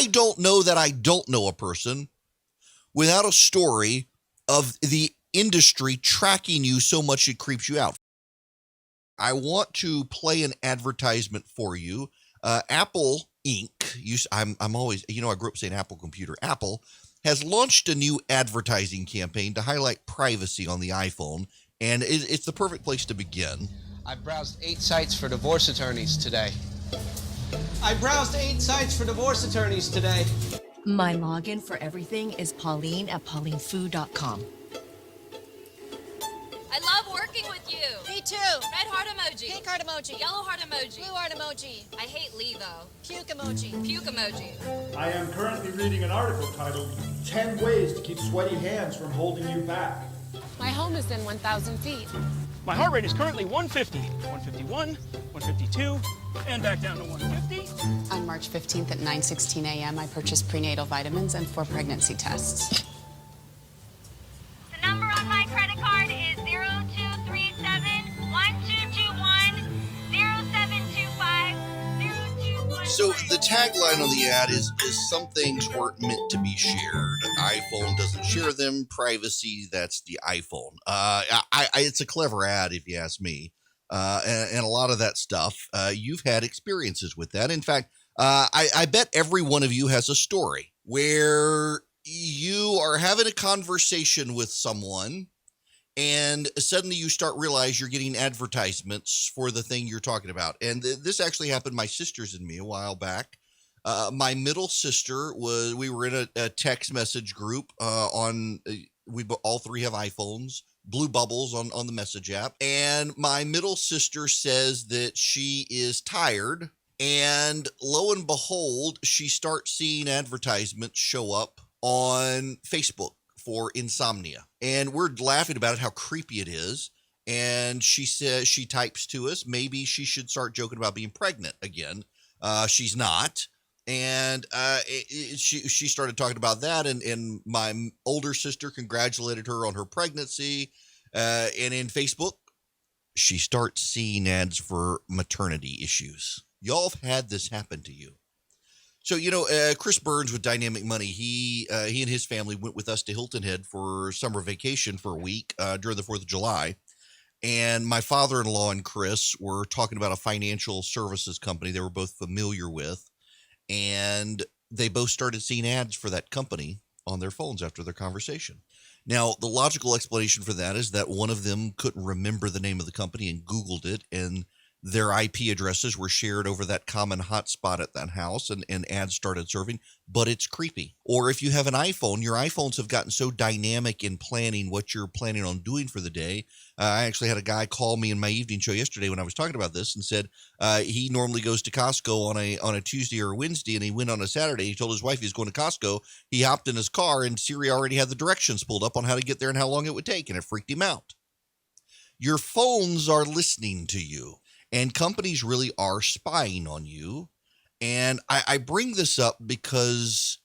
I don't know that I don't know a person without a story of the industry tracking you so much it creeps you out. I want to play an advertisement for you. Apple Inc. I'm always, I grew up saying Apple Computer. Apple has launched a new advertising campaign to highlight privacy on the iPhone, and it's the perfect place to begin. I browsed 8 sites for divorce attorneys today. My login for everything is Pauline at paulinefoo.com. I love working with you. Me too. Red heart emoji. Pink heart emoji. Yellow heart emoji. Blue heart emoji. I hate Lee though. Puke emoji. Puke emoji. I am currently reading an article titled 10 Ways to Keep Sweaty Hands from Holding You Back. My home is in 1,000 feet. My heart rate is currently 150, 151, 152, and back down to 150. On March 15th at 9:16 a.m., I purchased prenatal vitamins and 4 pregnancy tests. The number on my credit card is 0237-1221-0725-021. So the tagline on the ad is some things weren't meant to be shared. iPhone doesn't share them. Privacy, that's the iPhone. It's a clever ad, if you ask me. And a lot of that stuff, you've had experiences with that. In fact, I bet every one of you has a story where you are having a conversation with someone and suddenly you start realize you're getting advertisements for the thing you're talking about. And this actually happened to my sisters and me a while back. My middle sister we were in a text message group we all three have iPhones, blue bubbles on the message app. And my middle sister says that she is tired. And lo and behold, she starts seeing advertisements show up on Facebook for insomnia. And we're laughing about it, how creepy it is. And she says, she types to us, maybe she should start joking about being pregnant again. She's not. And she started talking about that. And my older sister congratulated her on her pregnancy. And in Facebook, she starts seeing ads for maternity issues. Y'all have had this happen to you. So, Chris Burns with Dynamic Money, he and his family went with us to Hilton Head for summer vacation for a week during the 4th of July. And my father-in-law and Chris were talking about a financial services company they were both familiar with. And they both started seeing ads for that company on their phones after their conversation. Now, the logical explanation for that is that one of them couldn't remember the name of the company and Googled it, and their IP addresses were shared over that common hotspot at that house, and ads started serving, but it's creepy. Or if you have an iPhone, your iPhones have gotten so dynamic in planning what you're planning on doing for the day. I actually had a guy call me in my evening show yesterday when I was talking about this and said he normally goes to Costco on a Tuesday or a Wednesday, and he went on a Saturday. He told his wife he was going to Costco. He hopped in his car, and Siri already had the directions pulled up on how to get there and how long it would take, and it freaked him out. Your phones are listening to you. And companies really are spying on you. And I bring this up because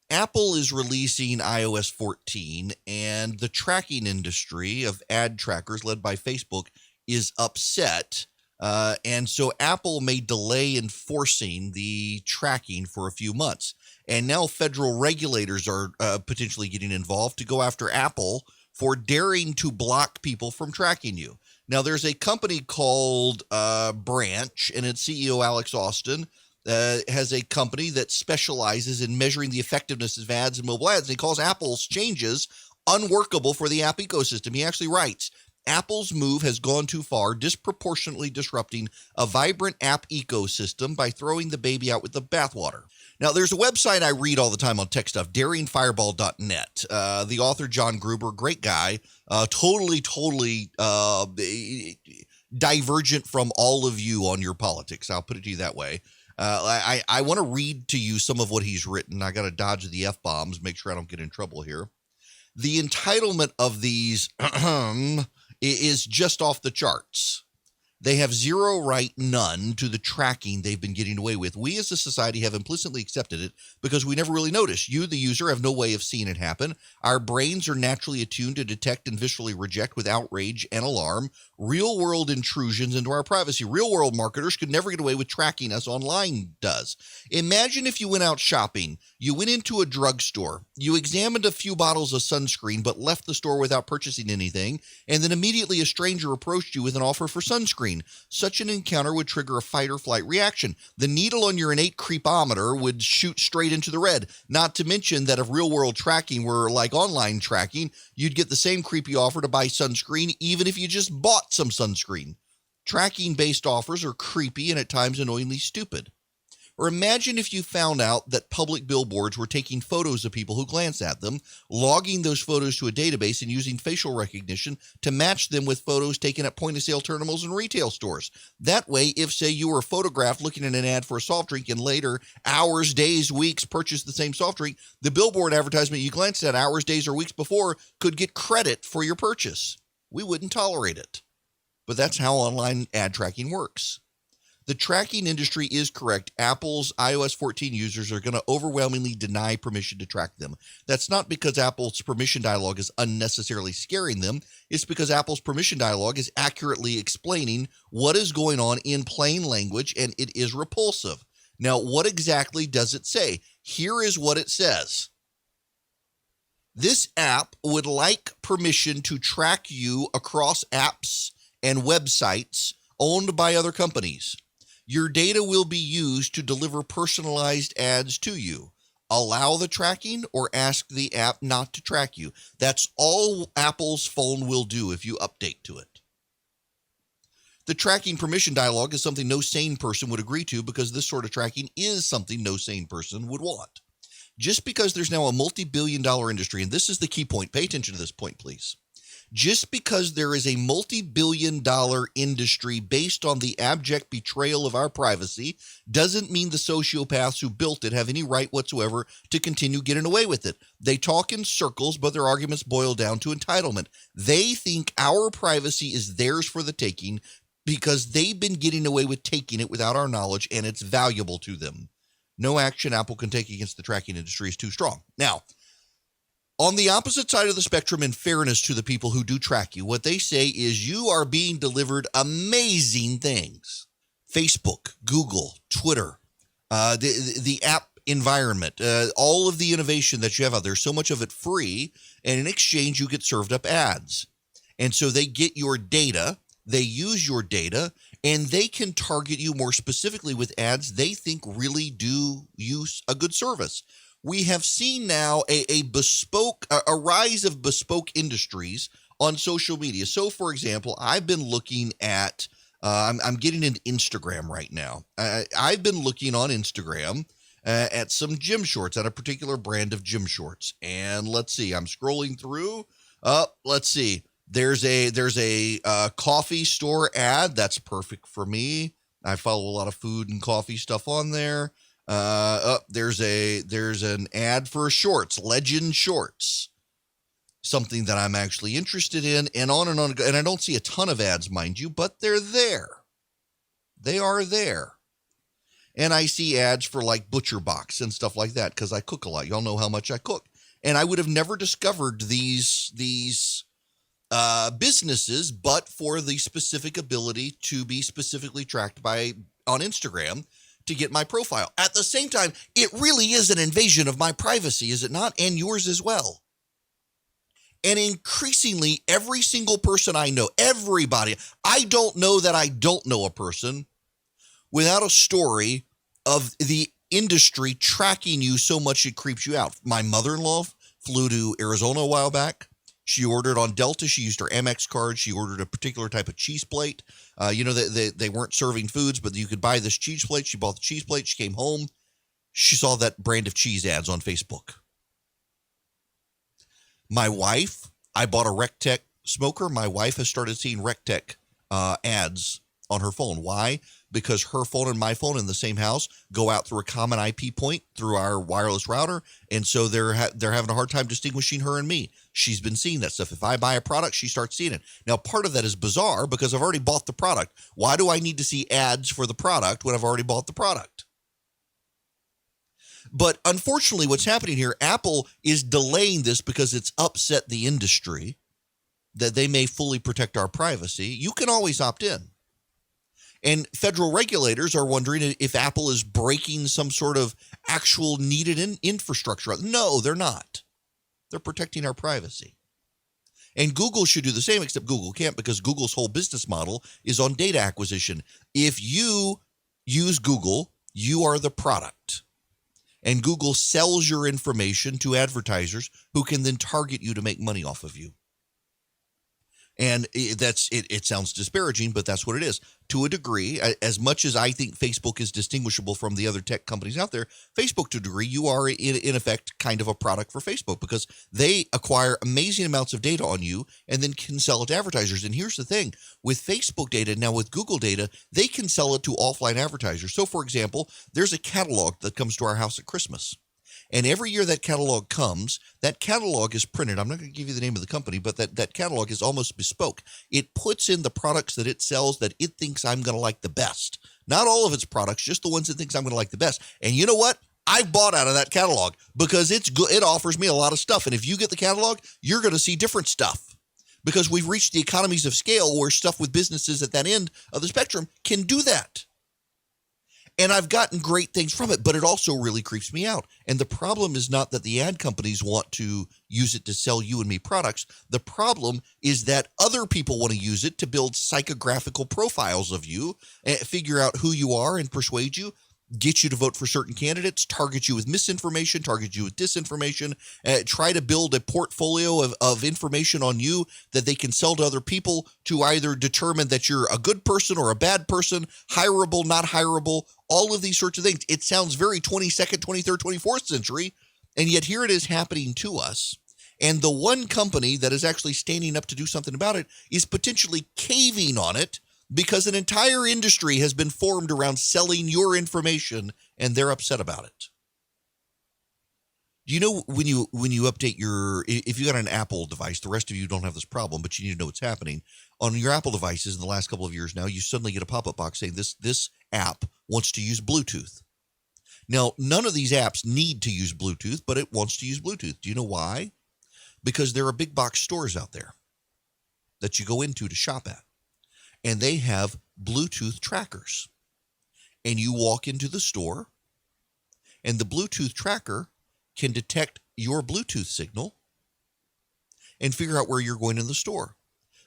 Apple is releasing iOS 14, and the tracking industry of ad trackers led by Facebook is upset. And so Apple may delay enforcing the tracking for a few months. And now federal regulators are potentially getting involved to go after Apple for daring to block people from tracking you. Now, there's a company called Branch, and its CEO, Alex Austin, has a company that specializes in measuring the effectiveness of ads and mobile ads. And he calls Apple's changes unworkable for the app ecosystem. He actually writes, Apple's move has gone too far, disproportionately disrupting a vibrant app ecosystem by throwing the baby out with the bathwater. Now, there's a website I read all the time on tech stuff, daringfireball.net. The author, John Gruber, great guy, totally divergent from all of you on your politics. I'll put it to you that way. I want to read to you some of what he's written. I got to dodge the F-bombs, make sure I don't get in trouble here. The entitlement of these is just off the charts. They have zero right, none, to the tracking they've been getting away with. We as a society have implicitly accepted it because we never really notice. You, the user, have no way of seeing it happen. Our brains are naturally attuned to detect and viscerally reject with outrage and alarm real-world intrusions into our privacy. Real-world marketers could never get away with tracking us online does. Imagine if you went out shopping, you went into a drugstore, you examined a few bottles of sunscreen but left the store without purchasing anything, and then immediately a stranger approached you with an offer for sunscreen. Such an encounter would trigger a fight or flight reaction. The needle on your innate creepometer would shoot straight into the red. Not to mention that if real-world tracking were like online tracking, you'd get the same creepy offer to buy sunscreen even if you just bought some sunscreen. Tracking-based offers are creepy and at times annoyingly stupid. Or imagine if you found out that public billboards were taking photos of people who glance at them, logging those photos to a database and using facial recognition to match them with photos taken at point-of-sale terminals and retail stores. That way, if, say, you were photographed looking at an ad for a soft drink and later, hours, days, weeks, purchased the same soft drink, the billboard advertisement you glanced at hours, days, or weeks before could get credit for your purchase. We wouldn't tolerate it. But that's how online ad tracking works. The tracking industry is correct. Apple's iOS 14 users are going to overwhelmingly deny permission to track them. That's not because Apple's permission dialog is unnecessarily scaring them. It's because Apple's permission dialog is accurately explaining what is going on in plain language, and it is repulsive. Now, what exactly does it say? Here is what it says. This app would like permission to track you across apps and websites owned by other companies. Your data will be used to deliver personalized ads to you. Allow the tracking or ask the app not to track you. That's all Apple's phone will do if you update to it. The tracking permission dialog is something no sane person would agree to because this sort of tracking is something no sane person would want. Just because there's now a multi-billion-dollar industry, and this is the key point, pay attention to this point, please. Just because there is a multi-billion-dollar industry based on the abject betrayal of our privacy doesn't mean the sociopaths who built it have any right whatsoever to continue getting away with it. They talk in circles, but their arguments boil down to entitlement. They think our privacy is theirs for the taking because they've been getting away with taking it without our knowledge, and it's valuable to them. No action Apple can take against the tracking industry is too strong. Now, on the opposite side of the spectrum, in fairness to the people who do track you, what they say is you are being delivered amazing things. Facebook, Google, Twitter, the app environment, all of the innovation that you have out there, so much of it free, and in exchange you get served up ads. And so they get your data, they use your data, and they can target you more specifically with ads they think really do use a good service. We have seen now a rise of bespoke industries on social media. So, for example, I've been looking at, I'm getting into Instagram right now. I've been looking on Instagram at some gym shorts, at a particular brand of gym shorts. And let's see, I'm scrolling through. Let's see, there's a coffee store ad. That's perfect for me. I follow a lot of food and coffee stuff on there. There's an ad for shorts, Legend Shorts, something that I'm actually interested in, and on and on. And I don't see a ton of ads, mind you, but they're there. They are there. And I see ads for like Butcher Box and stuff like that because I cook a lot. Y'all know how much I cook. And I would have never discovered these businesses but for the specific ability to be specifically tracked on Instagram to get my profile. At the same time, it really is an invasion of my privacy, is it not? And yours as well. And increasingly, every single person I know, everybody, I don't know that I don't know a person without a story of the industry tracking you so much it creeps you out. My mother-in-law flew to Arizona a while back. She ordered on Delta. She used her Amex card. She ordered a particular type of cheese plate. They weren't serving foods, but you could buy this cheese plate. She bought the cheese plate. She came home. She saw that brand of cheese ads on Facebook. My wife, I bought a RecTech smoker. My wife has started seeing RecTech ads on her phone. Why? Because her phone and my phone in the same house go out through a common IP point through our wireless router, and so they're having a hard time distinguishing her and me. She's been seeing that stuff. If I buy a product, she starts seeing it. Now, part of that is bizarre because I've already bought the product. Why do I need to see ads for the product when I've already bought the product? But unfortunately, what's happening here, Apple is delaying this because it's upset the industry that they may fully protect our privacy. You can always opt in. And federal regulators are wondering if Apple is breaking some sort of actual needed infrastructure. No, they're not. They're protecting our privacy. And Google should do the same, except Google can't because Google's whole business model is on data acquisition. If you use Google, you are the product. And Google sells your information to advertisers who can then target you to make money off of you. And it sounds disparaging, but that's what it is. To a degree, as much as I think Facebook is distinguishable from the other tech companies out there, Facebook, to a degree, you are in effect kind of a product for Facebook because they acquire amazing amounts of data on you and then can sell it to advertisers. And here's the thing, with Facebook data, now with Google data, they can sell it to offline advertisers. So, for example, there's a catalog that comes to our house at Christmas. And every year that catalog comes, that catalog is printed. I'm not going to give you the name of the company, but that catalog is almost bespoke. It puts in the products that it sells that it thinks I'm going to like the best. Not all of its products, just the ones it thinks I'm going to like the best. And you know what? I've bought out of that catalog because it's good. It offers me a lot of stuff. And if you get the catalog, you're going to see different stuff because we've reached the economies of scale where stuff with businesses at that end of the spectrum can do that. And I've gotten great things from it, but it also really creeps me out. And the problem is not that the ad companies want to use it to sell you and me products. The problem is that other people want to use it to build psychographical profiles of you, and figure out who you are and persuade you, get you to vote for certain candidates, target you with misinformation, target you with disinformation, try to build a portfolio of information on you that they can sell to other people to either determine that you're a good person or a bad person, hireable, not hireable, all of these sorts of things. It sounds very 22nd, 23rd, 24th century, and yet here it is happening to us. And the one company that is actually standing up to do something about it is potentially caving on it because an entire industry has been formed around selling your information, and they're upset about it. Do you know when you update if you got an Apple device, the rest of you don't have this problem, but you need to know what's happening. On your Apple devices in the last couple of years now, you suddenly get a pop-up box saying this app wants to use Bluetooth. Now, none of these apps need to use Bluetooth, but it wants to use Bluetooth. Do you know why? Because there are big box stores out there that you go into to shop at. And they have Bluetooth trackers. And you walk into the store, and the Bluetooth tracker can detect your Bluetooth signal and figure out where you're going in the store.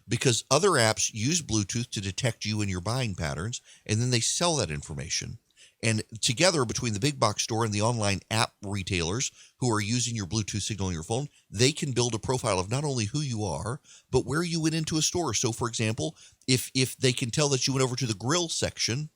Because other apps use Bluetooth to detect you and your buying patterns, and then they sell that information. And together, between the big box store and the online app retailers who are using your Bluetooth signal on your phone, they can build a profile of not only who you are, but where you went into a store. So, for example, if they can tell that you went over to the grill section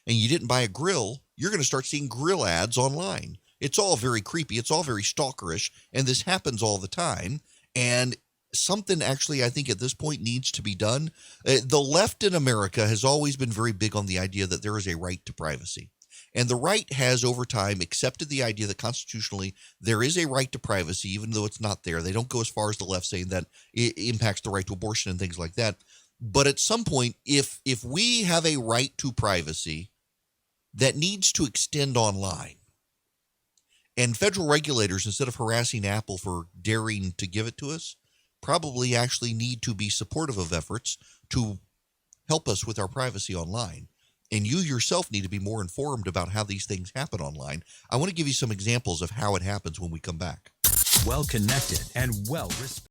and you didn't buy a grill, you're going to start seeing grill ads online. It's all very creepy. It's all very stalkerish. And this happens all the time. And something actually, I think at this point needs to be done. The left in America has always been very big on the idea that there is a right to privacy. And the right has over time accepted the idea that constitutionally there is a right to privacy, even though it's not there. They don't go as far as the left saying that it impacts the right to abortion and things like that. But at some point, if we have a right to privacy that needs to extend online, and federal regulators, instead of harassing Apple for daring to give it to us, probably actually need to be supportive of efforts to help us with our privacy online. And you yourself need to be more informed about how these things happen online. I want to give you some examples of how it happens when we come back. Well connected and well respected.